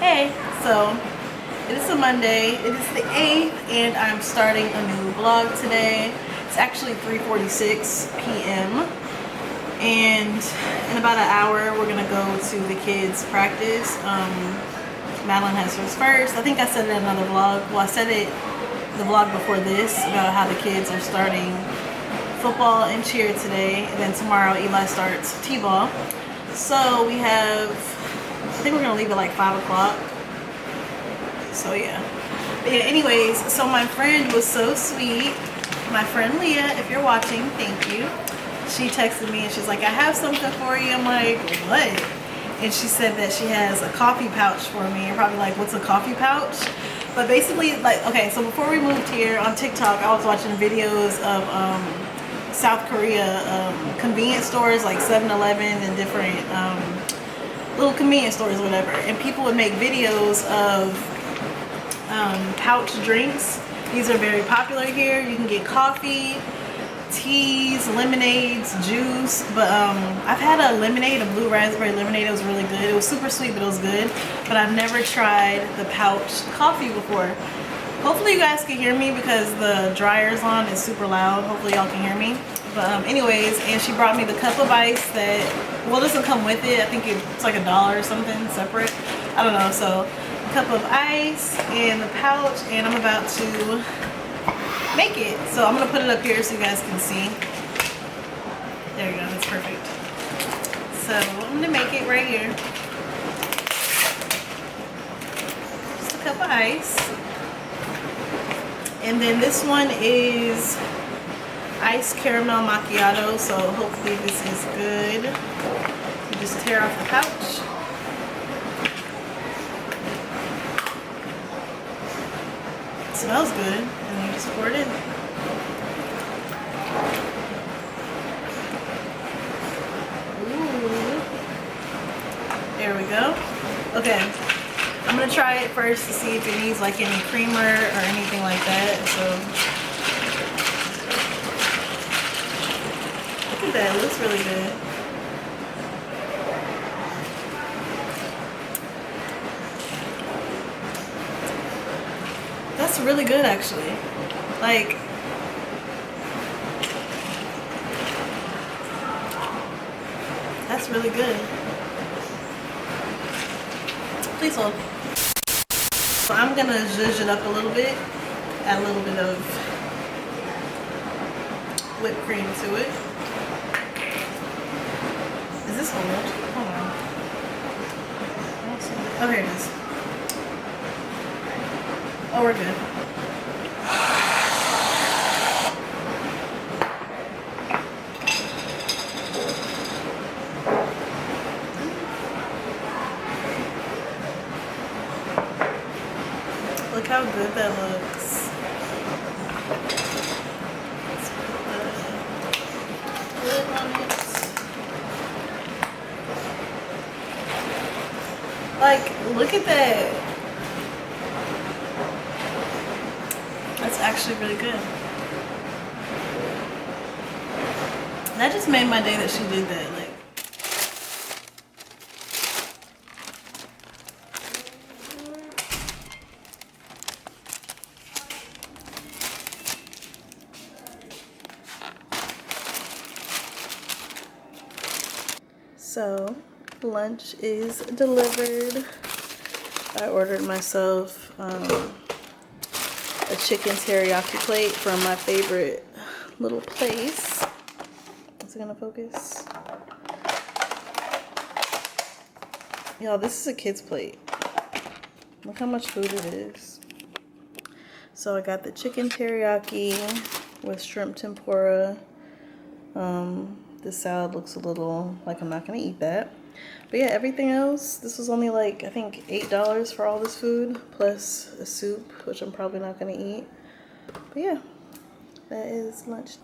Hey, so it is a Monday. It is the 8th, and I'm starting a new vlog today. It's actually 3:46 p.m. and in about an hour we're gonna go to the kids' practice. Madeline has hers first. I think I said it in another vlog. Well, I said it the vlog before this about how the kids are starting football and cheer today, and then tomorrow Eli starts t-ball. So we have, I think we're gonna leave at like 5 o'clock. So yeah. But yeah, anyways, so my friend was so sweet. My friend Leah, if you're watching, thank you. She texted me and she's like, I have something for you. I'm like, what? And she said that she has a coffee pouch for me. You're probably like, what's a coffee pouch? But basically, like, okay, so before we moved here on TikTok, I was watching videos of South Korea convenience stores like 7-Eleven and different little convenience stores or whatever. And people would make videos of pouch drinks. These are very popular here. You can get coffee, teas, lemonades, juice. But I've had a lemonade, a blue raspberry lemonade. It was really good. It was super sweet, but it was good. But I've never tried the pouch coffee before. Hopefully you guys can hear me because the dryer's on. It's super loud. Hopefully y'all can hear me. But anyways, and she brought me the cup of ice that, well, it doesn't come with it. I think it's like $1 or something separate. I don't know. So cup of ice and the pouch, and I'm about to make it. So I'm gonna put it up here so you guys can see. There you go, that's perfect. So I'm gonna make it right here. Just a cup of ice. And then this one is iced caramel macchiato, so hopefully this is good. You just tear off the pouch. It smells good, and then you just pour it in. Ooh. There we go. Okay, I'm gonna try it first to see if it needs like any creamer or anything like that. So look at that, it looks really good. That's really good, actually. Like, that's really good. Please hold. So I'm gonna zhuzh it up a little bit, add a little bit of whipped cream to it. Is this hold? Hold on. I don't see it. Oh, here it is. Oh, we're good. Look how good that looks. Let's put the lid on it. Like, look at that. That's actually really good. That just made my day that she did that. Like, so lunch is delivered. I ordered myself a chicken teriyaki plate from my favorite little place. Is it gonna focus? Y'all, this is a kid's plate. Look how much food it is. So I got the chicken teriyaki with shrimp tempura. This salad looks a little like I'm not gonna eat that. But yeah, everything else, this was only like, I think $8 for all this food, plus a soup, which I'm probably not gonna eat. But yeah, that is lunch.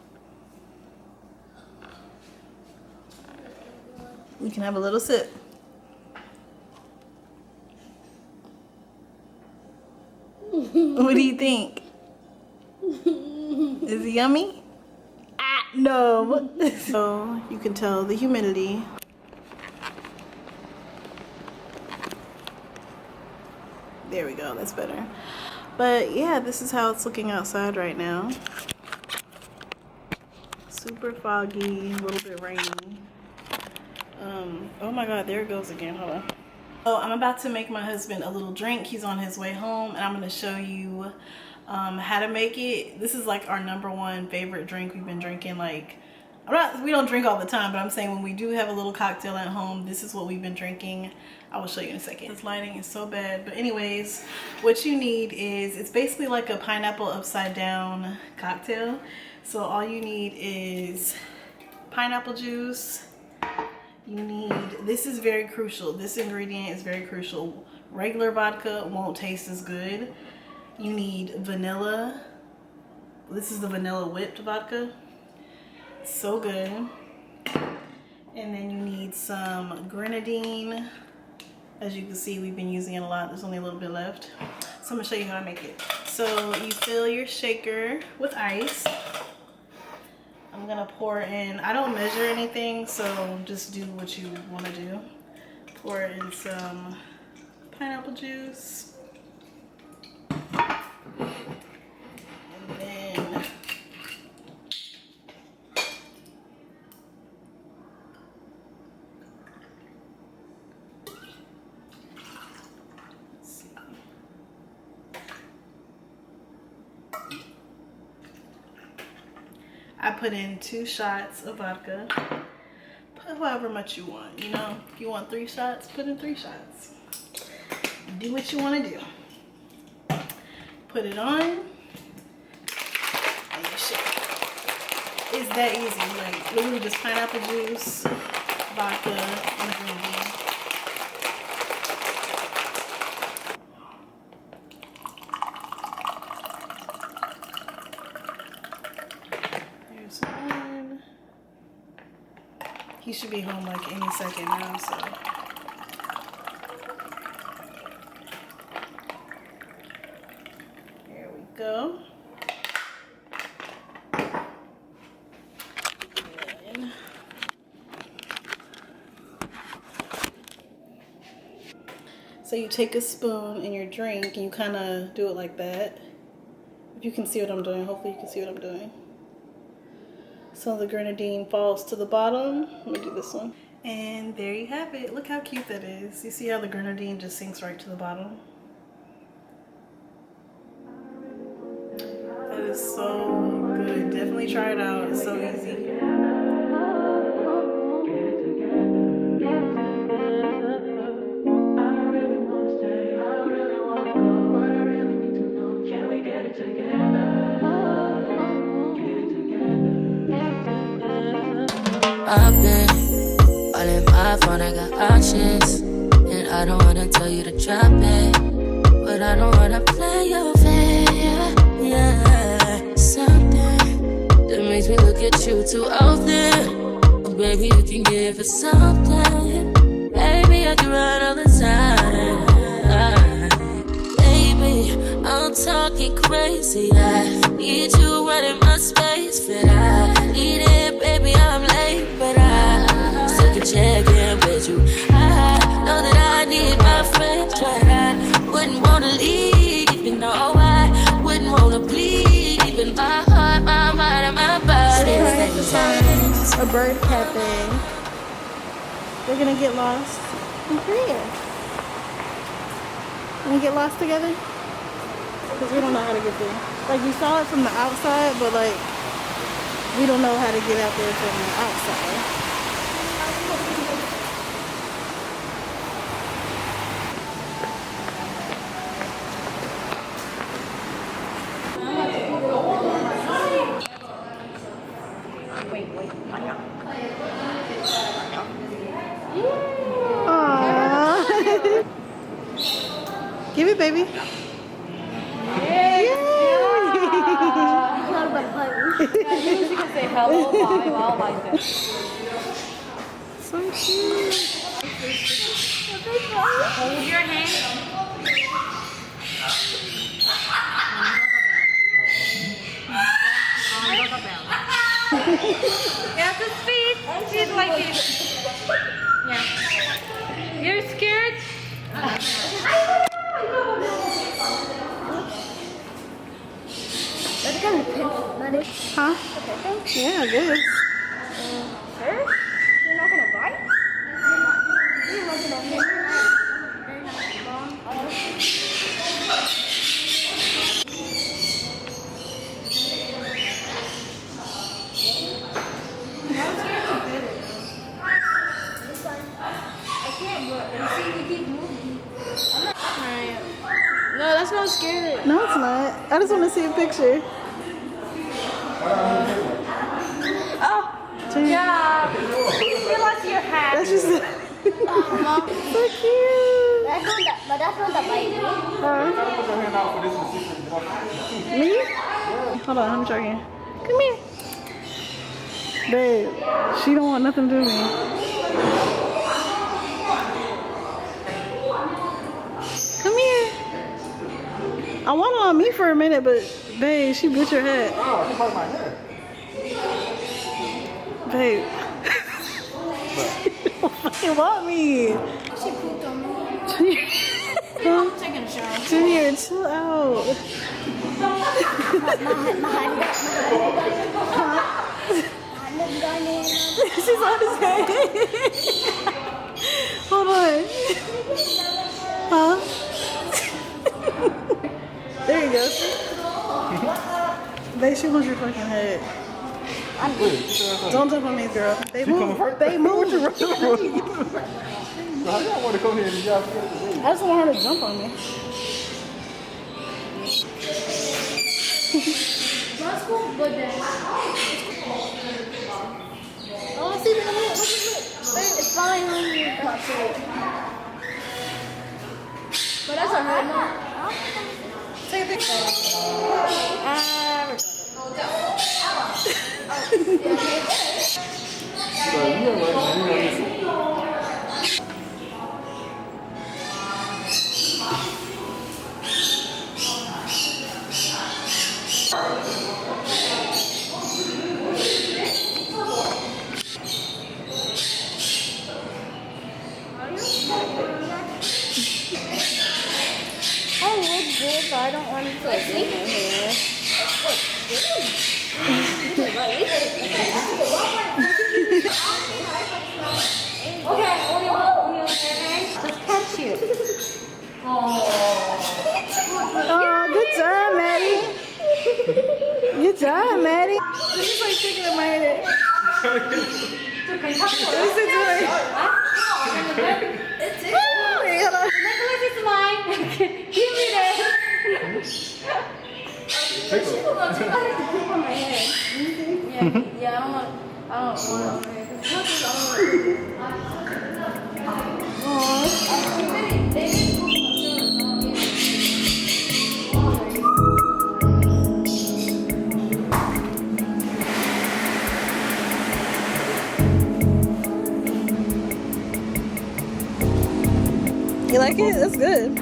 You can have a little sip. What do you think? Is it yummy? Ah, no. So you can tell the humidity. There we go, that's better. But yeah, this is how it's looking outside right now. Super foggy, a little bit rainy. Oh my god, there it goes again. Hold on. So I'm about to make my husband a little drink. He's on his way home, and I'm going to show you how to make it. This is like our #1 favorite drink. We've been drinking like, we don't drink all the time, but I'm saying when we do have a little cocktail at home, this is what we've been drinking. I will show you in a second. This lighting is so bad, but anyways, what you need is, it's basically like a pineapple upside down cocktail. So all you need is pineapple juice. You need, this is very crucial, this ingredient is very crucial. Regular vodka won't taste as good. You need vanilla. This is the vanilla whipped vodka. So good. And then you need some grenadine. As you can see, we've been using it a lot. There's only a little bit left. So I'm gonna show you how I make it. So you fill your shaker with ice. I'm gonna pour in, I don't measure anything, so just do what you wanna do. Pour in some pineapple juice. And then let's see. I put in 2 shots of vodka. Put however much you want, you know. If you want 3 shots, put in 3 shots. Do what you want to do. Put it on, and you shake. It's that easy, like literally just pineapple juice, vodka, and grenadine. There's one. He should be home like any second now, so. Here we go. And so you take a spoon in your drink and you kind of do it like that. If you can see what I'm doing, hopefully you can see what I'm doing. So the grenadine falls to the bottom. Let me do this one. And there you have it. Look how cute that is. You see how the grenadine just sinks right to the bottom? That is so good. Definitely try it out. It's so easy. I've been all in my phone, I got options. And I don't wanna tell you to drop it, but I don't wanna play your fair. Yeah, something that makes me look at you too often. Oh, baby, you can give it something. Baby, I can run all the time. Baby, I'm talking crazy. I need you right in my space, but I need it, baby, I'm late, but I still can check in with you. I know that I need my friends, but I wouldn't wanna leave, you know I wouldn't wanna bleed, even my heart, my mind, and my body. A bird cafe. We're gonna get lost in Korea. Wanna get lost together? Because we don't know how to get there. Like, we saw it from the outside, but like, we don't know how to get out there from the outside. Aww. Give it, baby. You can say hello, bye, well, like this. So cute. Hold your hand. Yeah, just feed like this. Yeah. You're scared? Yeah, I guess. Sure? You're not gonna bite? You're not gonna bite? I can't, but you see me keep moving. Alright. No, that's not scary. No, it's not. I just want to see a picture. Oh, yeah. You lost your hat. That's just so cute. That's not the, but that's not the baby. Huh? Me? Hold on, I'm joking. Come here. Babe, she don't want nothing to do with me. Come here. I want it on me for a minute, but babe, she bit your head. Oh, she bite my head. Babe. You don't fucking want me. She pooped on me. I'm taking a shower. Junior, chill out. She's on his head. Hold on. Huh? There you go. Babe, she wants your fucking head. Don't jump on me, girl. They move. They move. So how y'all want to come here and y'all forget the baby? I just want her to jump on me. That's cool, but then. Oh, see, look. It's fine when you touch it. But that's a hurt now. Take a picture. So you know what? I would good, but I don't want to put it in my hair. Okay, just catch you. Oh, good job, Maddie. Good job, Maddie. She's like shaking in my head. What's it doing? It's it. Wait, hold on. The necklace is mine. Give me that. She will go to poop on my head. Yeah, I don't want it on my head. You like it? That's good.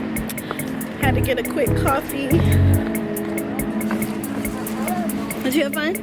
Had to get a quick coffee. Did you have fun?